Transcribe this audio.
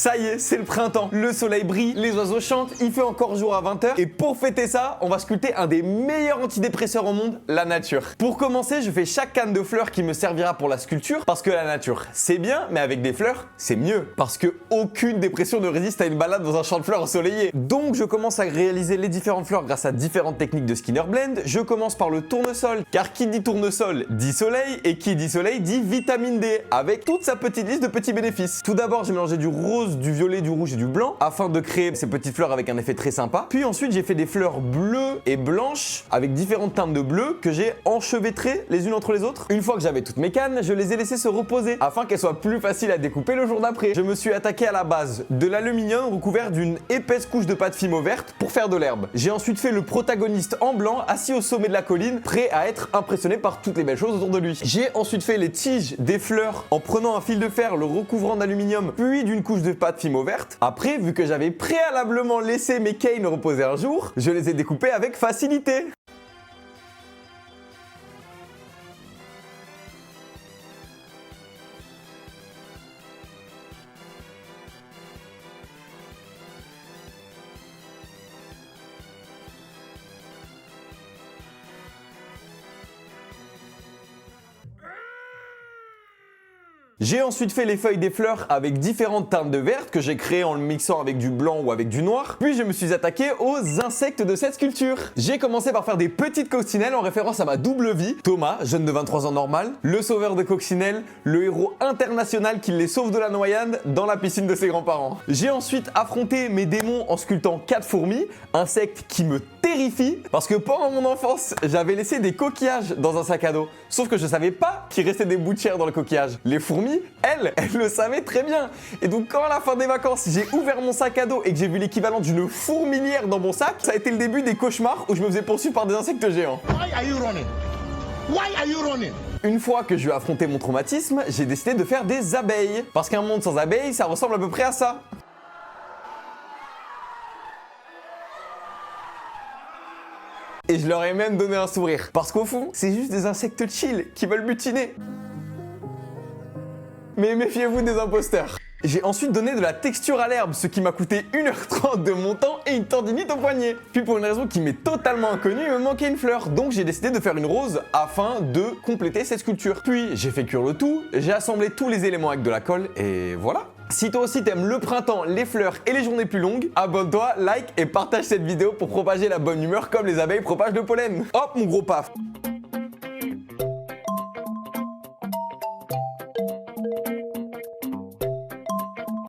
Ça y est, c'est le printemps. Le soleil brille, les oiseaux chantent, il fait encore jour à 20 h. Et pour fêter ça, on va sculpter un des meilleurs antidépresseurs au monde, la nature. Pour commencer, je fais chaque canne de fleurs qui me servira pour la sculpture parce que la nature, c'est bien, mais avec des fleurs, c'est mieux. Parce que aucune dépression ne résiste à une balade dans un champ de fleurs ensoleillé. Donc je commence à réaliser les différentes fleurs grâce à différentes techniques de Skinner Blend. Je commence par le tournesol, car qui dit tournesol dit soleil, et qui dit soleil dit vitamine D, avec toute sa petite liste de petits bénéfices. Tout d'abord, j'ai mélangé du rose, du violet, du rouge et du blanc, afin de créer ces petites fleurs avec un effet très sympa. Puis ensuite, j'ai fait des fleurs bleues et blanches, avec différentes teintes de bleu, que j'ai enchevêtrées les unes entre les autres. Une fois que j'avais toutes mes cannes, je les ai laissées se reposer, afin qu'elles soient plus faciles à découper le jour d'après. Je me suis attaqué à la base de l'aluminium recouvert d'une épaisse couche de pâte fimo verte pour faire de l'herbe. J'ai ensuite fait le protagoniste en blanc, assis au sommet de la colline, prêt à être impressionné par toutes les belles choses autour de lui. J'ai ensuite fait les tiges des fleurs en prenant un fil de fer, le recouvrant d'aluminium, puis d'une couche de pâte fimo verte. Après, vu que j'avais préalablement laissé mes canes reposer un jour, je les ai découpées avec facilité. J'ai ensuite fait les feuilles des fleurs avec différentes teintes de vert que j'ai créées en le mixant avec du blanc ou avec du noir. Puis je me suis attaqué aux insectes de cette sculpture. J'ai commencé par faire des petites coccinelles en référence à ma double vie. Thomas, jeune de 23 ans normal, le sauveur de coccinelles, le héros international qui les sauve de la noyade dans la piscine de ses grands-parents. J'ai ensuite affronté mes démons en sculptant 4 fourmis, insectes qui me terrifient parce que pendant mon enfance, j'avais laissé des coquillages dans un sac à dos. Sauf que je savais pas qu'il restait des bouts de chair dans le coquillage. Les fourmis, elles le savaient très bien. Et donc quand à la fin des vacances, j'ai ouvert mon sac à dos et que j'ai vu l'équivalent d'une fourmilière dans mon sac, ça a été le début des cauchemars où je me faisais poursuivre par des insectes géants. Why are you running? Why are you running? Une fois que j'ai affronté mon traumatisme, j'ai décidé de faire des abeilles. Parce qu'un monde sans abeilles, ça ressemble à peu près à ça. Et je leur ai même donné un sourire. Parce qu'au fond, c'est juste des insectes chill qui veulent butiner. Mais méfiez-vous des imposteurs. J'ai ensuite donné de la texture à l'herbe, ce qui m'a coûté 1h30 de mon temps et une tendinite au poignet. Puis pour une raison qui m'est totalement inconnue, il me manquait une fleur, donc j'ai décidé de faire une rose afin de compléter cette sculpture. Puis j'ai fait cuire le tout, j'ai assemblé tous les éléments avec de la colle et voilà. Si toi aussi t'aimes le printemps, les fleurs et les journées plus longues, abonne-toi, like et partage cette vidéo pour propager la bonne humeur comme les abeilles propagent le pollen. Hop mon gros paf.